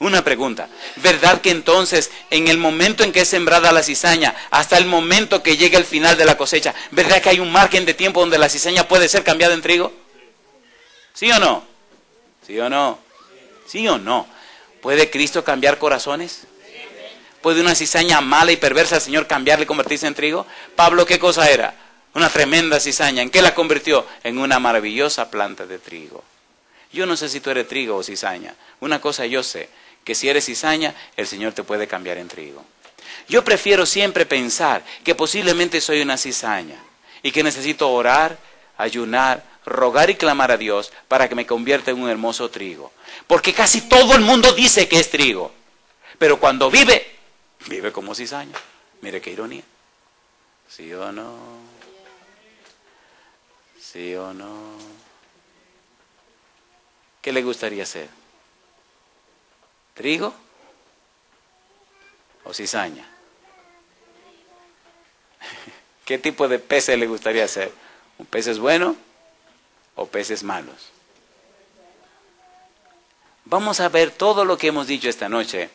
Una pregunta. ¿Verdad que entonces en el momento en que es sembrada la cizaña, hasta el momento que llegue el final de la cosecha, ¿verdad que hay un margen de tiempo donde la cizaña puede ser cambiada en trigo? ¿Sí o no? ¿Sí o no? ¿Sí o no? ¿Puede Cristo cambiar corazones? ¿Puede una cizaña mala y perversa al Señor cambiarle y convertirse en trigo? Pablo, ¿qué cosa era? Una tremenda cizaña. ¿En qué la convirtió? En una maravillosa planta de trigo. Yo no sé si tú eres trigo o cizaña. Una cosa yo sé, que si eres cizaña, el Señor te puede cambiar en trigo. Yo prefiero siempre pensar que posiblemente soy una cizaña y que necesito orar, ayunar, rogar y clamar a Dios para que me convierta en un hermoso trigo. Porque casi todo el mundo dice que es trigo, pero cuando vive como cizaña. Mire qué ironía. ¿Sí o no? ¿Sí o no? ¿Qué le gustaría ser? ¿Trigo o cizaña? ¿Qué tipo de peces le gustaría ser? ¿Un peces bueno o peces malos? Vamos a ver todo lo que hemos dicho esta noche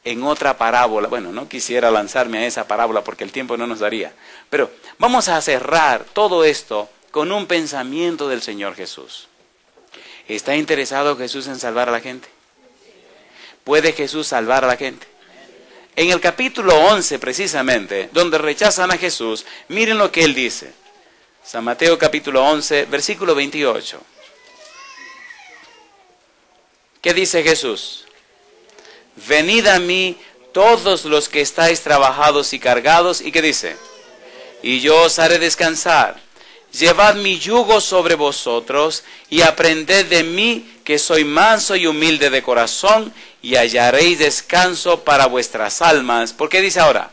en otra parábola. Bueno, no quisiera lanzarme a esa parábola porque el tiempo no nos daría. Pero vamos a cerrar todo esto con un pensamiento del Señor Jesús. ¿Está interesado Jesús en salvar a la gente? ¿Puede Jesús salvar a la gente? En el capítulo 11 precisamente, donde rechazan a Jesús, miren lo que Él dice. San Mateo capítulo 11, versículo 28. ¿Qué dice Jesús? Venid a mí todos los que estáis trabajados y cargados. ¿Y qué dice? Y yo os haré descansar. Llevad mi yugo sobre vosotros y aprended de mí, que soy manso y humilde de corazón, y hallaréis descanso para vuestras almas. ¿Por qué dice ahora?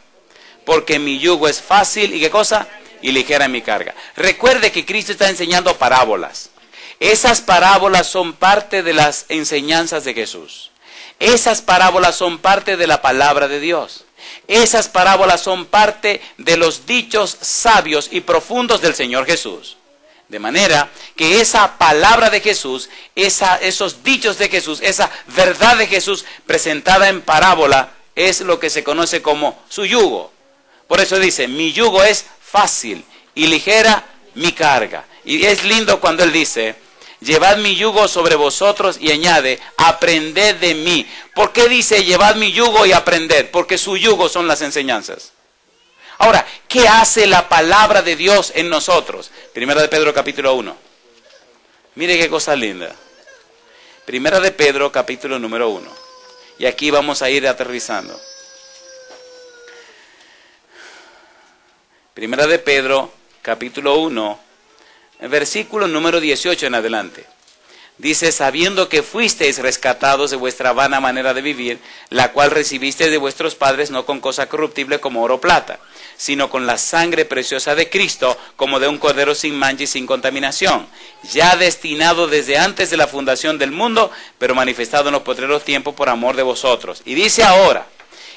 Porque mi yugo es fácil, ¿y qué cosa? Y ligera mi carga. Recuerde que Cristo está enseñando parábolas. Esas parábolas son parte de las enseñanzas de Jesús. Esas parábolas son parte de la palabra de Dios. Esas parábolas son parte de los dichos sabios y profundos del Señor Jesús. De manera que esa palabra de Jesús, esos dichos de Jesús, esa verdad de Jesús presentada en parábola es lo que se conoce como su yugo. Por eso dice, mi yugo es fácil y ligera mi carga. Y es lindo cuando Él dice, llevad mi yugo sobre vosotros y añade, aprended de mí. ¿Por qué dice llevad mi yugo y aprended? Porque su yugo son las enseñanzas. Ahora, ¿qué hace la palabra de Dios en nosotros? Primera de Pedro capítulo 1. Mire qué cosa linda. Primera de Pedro capítulo número 1. Y aquí vamos a ir aterrizando. Primera de Pedro capítulo 1, versículo número 18 en adelante. Dice, sabiendo que fuisteis rescatados de vuestra vana manera de vivir, la cual recibisteis de vuestros padres no con cosa corruptible como oro o plata, sino con la sangre preciosa de Cristo, como de un cordero sin mancha y sin contaminación, ya destinado desde antes de la fundación del mundo, pero manifestado en los postreros tiempos por amor de vosotros. Y dice ahora,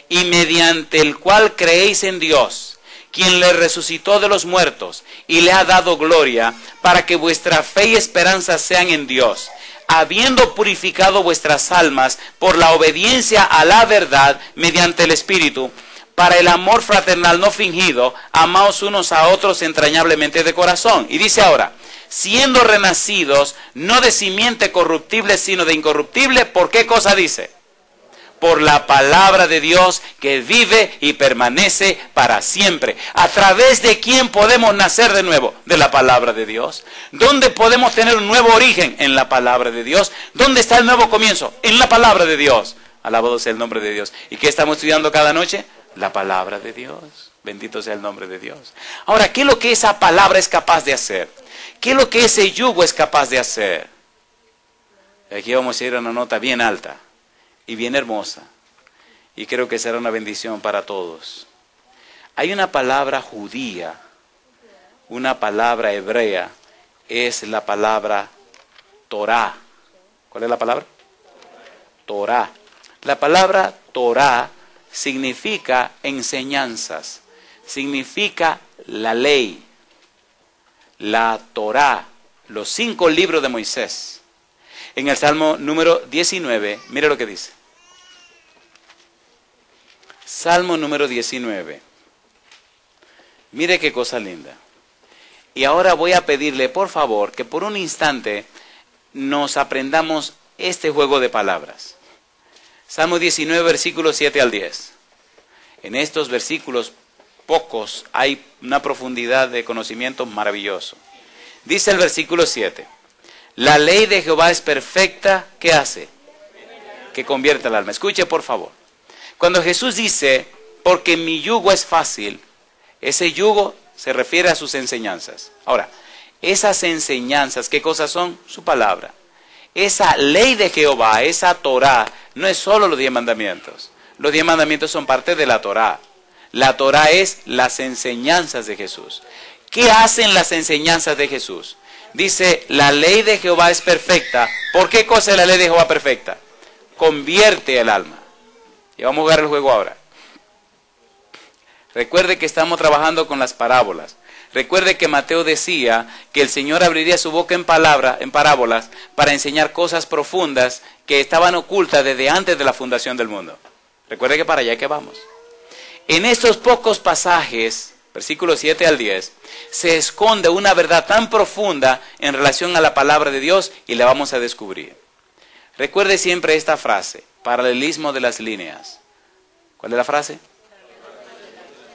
y mediante el cual creéis en Dios, quien le resucitó de los muertos y le ha dado gloria, para que vuestra fe y esperanza sean en Dios, habiendo purificado vuestras almas por la obediencia a la verdad mediante el Espíritu, para el amor fraternal no fingido, amaos unos a otros entrañablemente de corazón. Y dice ahora, siendo renacidos, no de simiente corruptible, sino de incorruptible, ¿por qué cosa dice? Por la palabra de Dios que vive y permanece para siempre. ¿A través de quién podemos nacer de nuevo? De la palabra de Dios. ¿Dónde podemos tener un nuevo origen? En la palabra de Dios. ¿Dónde está el nuevo comienzo? En la palabra de Dios. Alabado sea el nombre de Dios. ¿Y qué estamos estudiando cada noche? La palabra de Dios. Bendito sea el nombre de Dios. Ahora, ¿qué es lo que esa palabra es capaz de hacer? ¿Qué es lo que ese yugo es capaz de hacer? Aquí vamos a ir a una nota bien alta y bien hermosa, y creo que será una bendición para todos. Hay una palabra judía, una palabra hebrea, es la palabra Torah. ¿Cuál es la palabra? Torah. La palabra Torah significa enseñanzas, significa la ley, la Torah, los 5 libros de Moisés. En el Salmo número 19, mire lo que dice. Salmo número 19. Mire qué cosa linda. Y ahora voy a pedirle, por favor, que por un instante nos aprendamos este juego de palabras. Salmo 19, versículos 7 al 10. En estos versículos pocos hay una profundidad de conocimiento maravilloso. Dice el versículo 7. La ley de Jehová es perfecta, ¿qué hace? Que convierte el alma. Escuche por favor. Cuando Jesús dice, porque mi yugo es fácil, ese yugo se refiere a sus enseñanzas. Ahora, esas enseñanzas, ¿qué cosas son? Su palabra. Esa ley de Jehová, esa Torah, no es solo los 10 mandamientos. Los 10 mandamientos son parte de la Torah. La Torah es las enseñanzas de Jesús. ¿Qué hacen las enseñanzas de Jesús? Dice, la ley de Jehová es perfecta. ¿Por qué cosa es la ley de Jehová perfecta? Convierte el alma. Y vamos a jugar el juego ahora. Recuerde que estamos trabajando con las parábolas. Recuerde que Mateo decía que el Señor abriría su boca en parábolas para enseñar cosas profundas que estaban ocultas desde antes de la fundación del mundo. Recuerde que para allá que vamos. En estos pocos pasajes, versículos 7 al 10, se esconde una verdad tan profunda en relación a la palabra de Dios y la vamos a descubrir. Recuerde siempre esta frase, paralelismo de las líneas. ¿Cuál es la frase?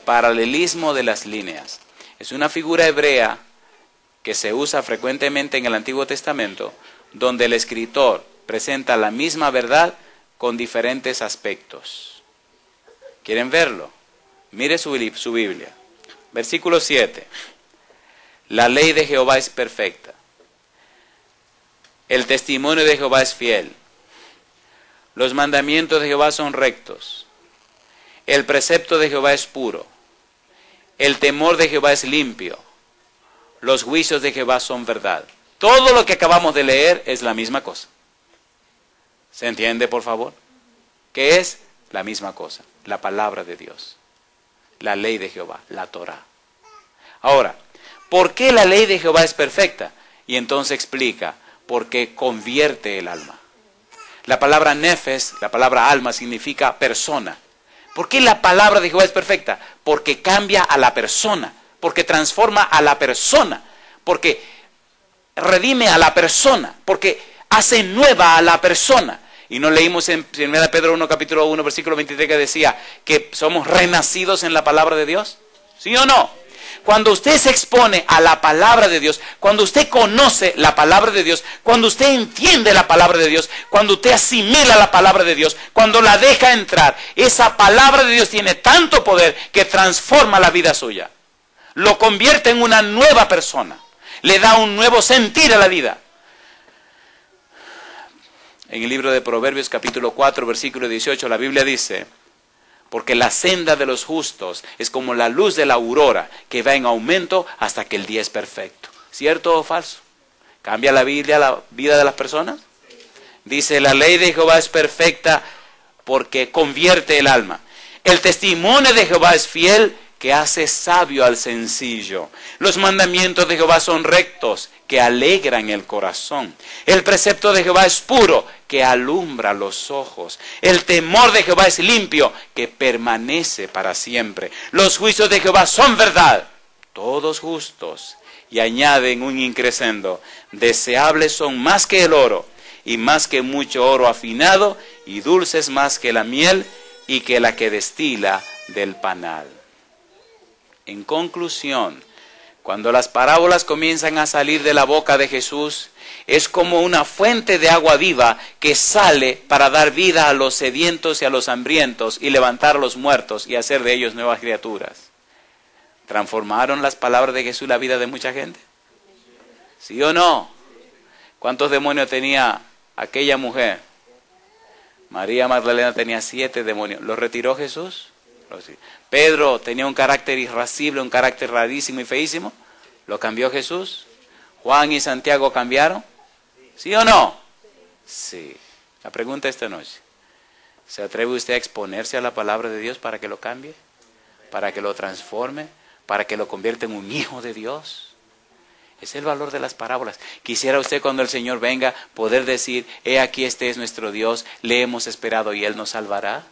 Paralelismo de las líneas. Es una figura hebrea que se usa frecuentemente en el Antiguo Testamento, donde el escritor presenta la misma verdad con diferentes aspectos. ¿Quieren verlo? Mire su Biblia. Versículo 7. La ley de Jehová es perfecta. El testimonio de Jehová es fiel. Los mandamientos de Jehová son rectos. El precepto de Jehová es puro. El temor de Jehová es limpio. Los juicios de Jehová son verdad. Todo lo que acabamos de leer es la misma cosa. ¿Se entiende, por favor? ¿Qué es? La misma cosa. La palabra de Dios. La ley de Jehová, la Torá. Ahora, ¿por qué la ley de Jehová es perfecta? Y entonces explica, porque convierte el alma. La palabra nefes, la palabra alma, significa persona. ¿Por qué la palabra de Jehová es perfecta? Porque cambia a la persona, porque transforma a la persona, porque redime a la persona, porque hace nueva a la persona. Y no leímos en 1 Pedro 1, capítulo 1, versículo 23, que decía que somos renacidos en la palabra de Dios. ¿Sí o no? Cuando usted se expone a la palabra de Dios, cuando usted conoce la palabra de Dios, cuando usted entiende la palabra de Dios, cuando usted asimila la palabra de Dios, cuando la deja entrar, esa palabra de Dios tiene tanto poder que transforma la vida suya. Lo convierte en una nueva persona. Le da un nuevo sentir a la vida. En el libro de Proverbios capítulo 4, versículo 18, la Biblia dice: porque la senda de los justos es como la luz de la aurora, que va en aumento hasta que el día es perfecto. ¿Cierto o falso? ¿Cambia la vida de las personas? Dice, la ley de Jehová es perfecta porque convierte el alma. El testimonio de Jehová es fiel, que hace sabio al sencillo. Los mandamientos de Jehová son rectos, que alegran el corazón. El precepto de Jehová es puro, que alumbra los ojos. El temor de Jehová es limpio, que permanece para siempre. Los juicios de Jehová son verdad, todos justos. Y añaden un increscendo: deseables son más que el oro, y más que mucho oro afinado, y dulces más que la miel, y que la que destila del panal. En conclusión, cuando las parábolas comienzan a salir de la boca de Jesús, es como una fuente de agua viva que sale para dar vida a los sedientos y a los hambrientos y levantar a los muertos y hacer de ellos nuevas criaturas. ¿Transformaron las palabras de Jesús la vida de mucha gente? ¿Sí o no? ¿Cuántos demonios tenía aquella mujer? María Magdalena tenía 7 demonios. ¿Los retiró Jesús? Pedro tenía un carácter irascible, un carácter rarísimo y feísimo. ¿Lo cambió Jesús? ¿Juan y Santiago cambiaron? ¿Sí o no? Sí. La pregunta esta noche: ¿se atreve usted a exponerse a la palabra de Dios para que lo cambie? ¿Para que lo transforme? ¿Para que lo convierta en un hijo de Dios? Es el valor de las parábolas. Quisiera usted, cuando el Señor venga, poder decir: he aquí, este es nuestro Dios, le hemos esperado y Él nos salvará.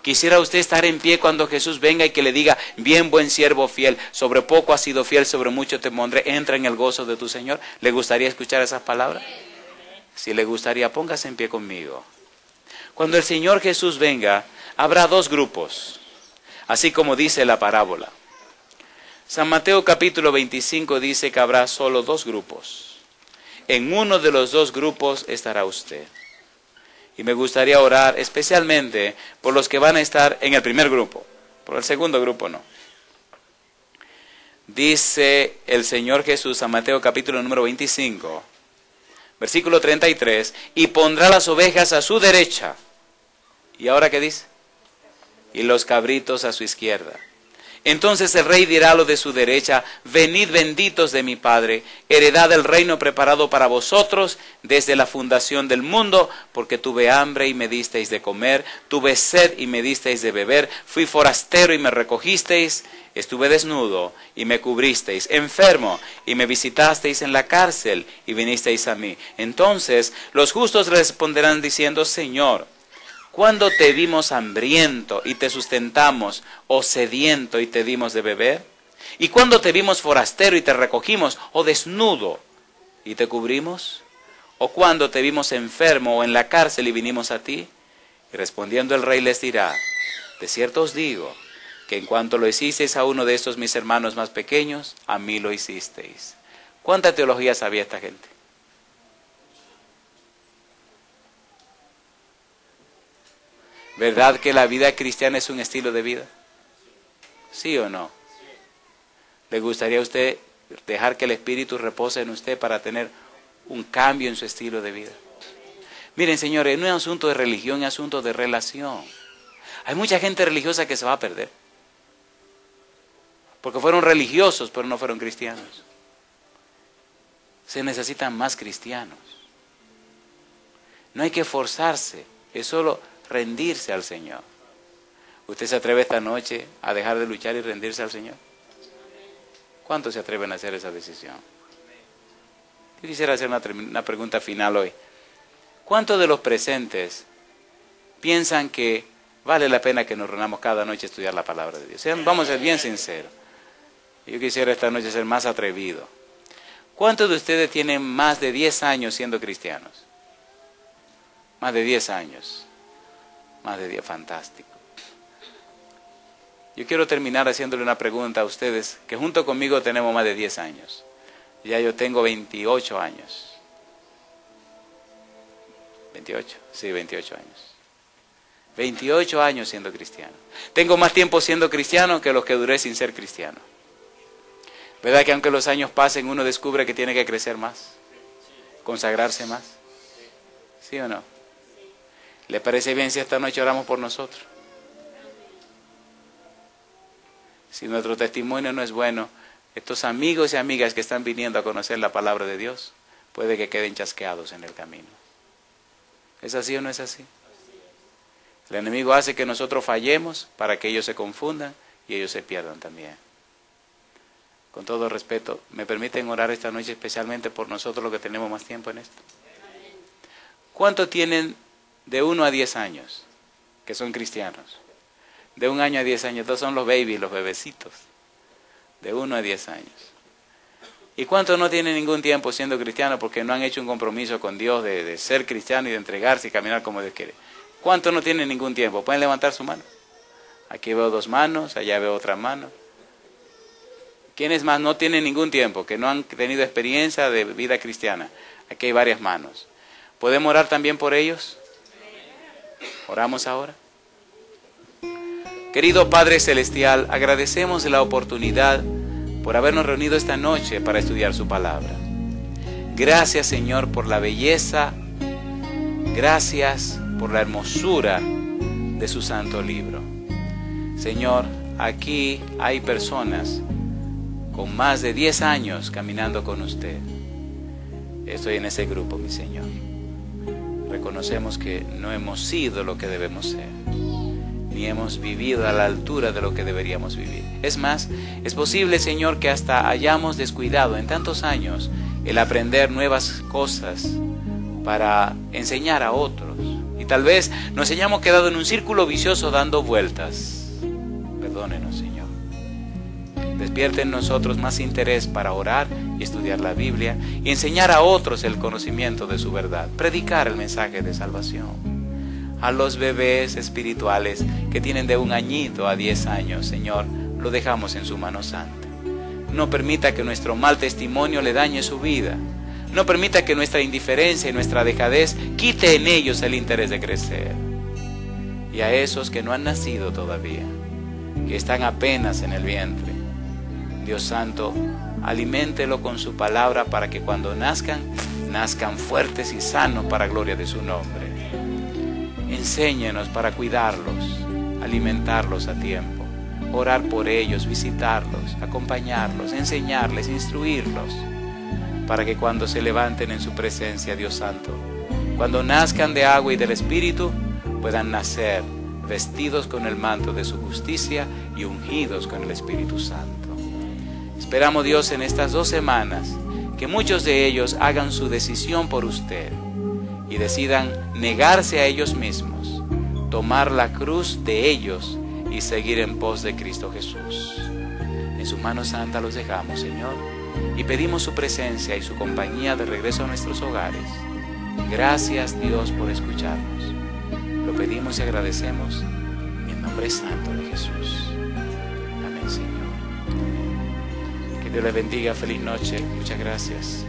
Quisiera usted estar en pie cuando Jesús venga y que le diga: bien, buen siervo fiel, sobre poco has sido fiel, sobre mucho te pondré, entra en el gozo de tu Señor. ¿Le gustaría escuchar esas palabras? Si le gustaría, póngase en pie conmigo. Cuando el Señor Jesús venga, habrá 2 grupos, así como dice la parábola. San Mateo capítulo 25 dice que habrá solo 2 grupos. En uno de los 2 grupos estará usted. Y me gustaría orar especialmente por los que van a estar en el primer grupo. Por el segundo grupo no. Dice el Señor Jesús en Mateo capítulo número 25, versículo 33, y pondrá las ovejas a su derecha. ¿Y ahora qué dice? Y los cabritos a su izquierda. Entonces el rey dirá a los de su derecha: venid benditos de mi Padre, heredad del reino preparado para vosotros desde la fundación del mundo, porque tuve hambre y me disteis de comer, tuve sed y me disteis de beber, fui forastero y me recogisteis, estuve desnudo y me cubristeis, enfermo y me visitasteis en la cárcel y vinisteis a mí. Entonces los justos responderán diciendo: Señor, ¿cuándo te vimos hambriento y te sustentamos, o sediento y te dimos de beber? ¿Y cuándo te vimos forastero y te recogimos, o desnudo y te cubrimos? ¿O cuándo te vimos enfermo o en la cárcel y vinimos a ti? Y respondiendo el rey les dirá: de cierto os digo, que en cuanto lo hicisteis a uno de estos mis hermanos más pequeños, a mí lo hicisteis. ¿Cuánta teología sabía esta gente? ¿Verdad que la vida cristiana es un estilo de vida? ¿Sí o no? ¿Le gustaría a usted dejar que el Espíritu repose en usted para tener un cambio en su estilo de vida? Miren, señores, no es asunto de religión, es asunto de relación. Hay mucha gente religiosa que se va a perder, porque fueron religiosos pero no fueron cristianos. Se necesitan más cristianos. No hay que forzarse, es solo rendirse al Señor. ¿Usted se atreve esta noche a dejar de luchar y rendirse al Señor? ¿Cuántos se atreven a hacer esa decisión? Yo quisiera hacer una pregunta final hoy. ¿Cuántos de los presentes piensan que vale la pena que nos reunamos cada noche a estudiar la palabra de Dios? Vamos a ser bien sinceros. Yo quisiera esta noche ser más atrevido. ¿Cuántos de ustedes tienen más de 10 años siendo cristianos? Más de 10 años. Más de 10, fantástico. Yo quiero terminar haciéndole una pregunta a ustedes, que junto conmigo tenemos más de 10 años. Ya yo tengo 28 años. 28, sí, 28 años. 28 años siendo cristiano. Tengo más tiempo siendo cristiano que los que duré sin ser cristiano. ¿Verdad que aunque los años pasen, uno descubre que tiene que crecer más? Consagrarse más. ¿Sí o no? ¿Le parece bien si esta noche oramos por nosotros? Si nuestro testimonio no es bueno, estos amigos y amigas que están viniendo a conocer la palabra de Dios, puede que queden chasqueados en el camino. ¿Es así o no es así? El enemigo hace que nosotros fallemos para que ellos se confundan y ellos se pierdan también. Con todo respeto, ¿me permiten orar esta noche especialmente por nosotros los que tenemos más tiempo en esto? ¿Cuántos tienen de 1 a 10 años que son cristianos? De 1 año a 10 años, estos son los babies, los bebecitos. De 1 a 10 años. ¿Y cuántos no tienen ningún tiempo siendo cristianos porque no han hecho un compromiso con Dios de ser cristiano y de entregarse y caminar como Dios quiere? ¿Cuántos no tienen ningún tiempo? ¿Pueden levantar su mano? Aquí veo 2 manos, allá veo otra mano. ¿Quiénes más no tienen ningún tiempo, que no han tenido experiencia de vida cristiana? Aquí hay varias manos. ¿Podemos orar también por ellos? ¿Oramos ahora? Querido Padre Celestial, agradecemos la oportunidad por habernos reunido esta noche para estudiar su palabra. Gracias, Señor, por la belleza, gracias por la hermosura de su santo libro. Señor, aquí hay personas con más de 10 años caminando con usted. Estoy en ese grupo, mi Señor. Reconocemos que no hemos sido lo que debemos ser, ni hemos vivido a la altura de lo que deberíamos vivir. Es más, es posible, Señor, que hasta hayamos descuidado en tantos años el aprender nuevas cosas para enseñar a otros. Y tal vez nos hayamos quedado en un círculo vicioso dando vueltas. Perdónenos, Señor. Despierte en nosotros más interés para orar y estudiar la Biblia y enseñar a otros el conocimiento de su verdad. Predicar el mensaje de salvación. A los bebés espirituales que tienen de 1 añito a 10 años, Señor, lo dejamos en su mano santa. No permita que nuestro mal testimonio le dañe su vida. No permita que nuestra indiferencia y nuestra dejadez quite en ellos el interés de crecer. Y a esos que no han nacido todavía, que están apenas en el vientre, Dios Santo, aliméntelo con su palabra para que cuando nazcan fuertes y sanos para gloria de su nombre. Enséñenos para cuidarlos, alimentarlos a tiempo, orar por ellos, visitarlos, acompañarlos, enseñarles, instruirlos, para que cuando se levanten en su presencia, Dios Santo, cuando nazcan de agua y del Espíritu, puedan nacer vestidos con el manto de su justicia y ungidos con el Espíritu Santo. Esperamos, Dios, en estas 2 semanas, que muchos de ellos hagan su decisión por usted y decidan negarse a ellos mismos, tomar la cruz de ellos y seguir en pos de Cristo Jesús. En su mano santa los dejamos, Señor, y pedimos su presencia y su compañía de regreso a nuestros hogares. Gracias, Dios, por escucharnos. Lo pedimos y agradecemos en el nombre santo de Jesús. Amén, Señor. Que Dios les bendiga. Feliz noche. Muchas gracias.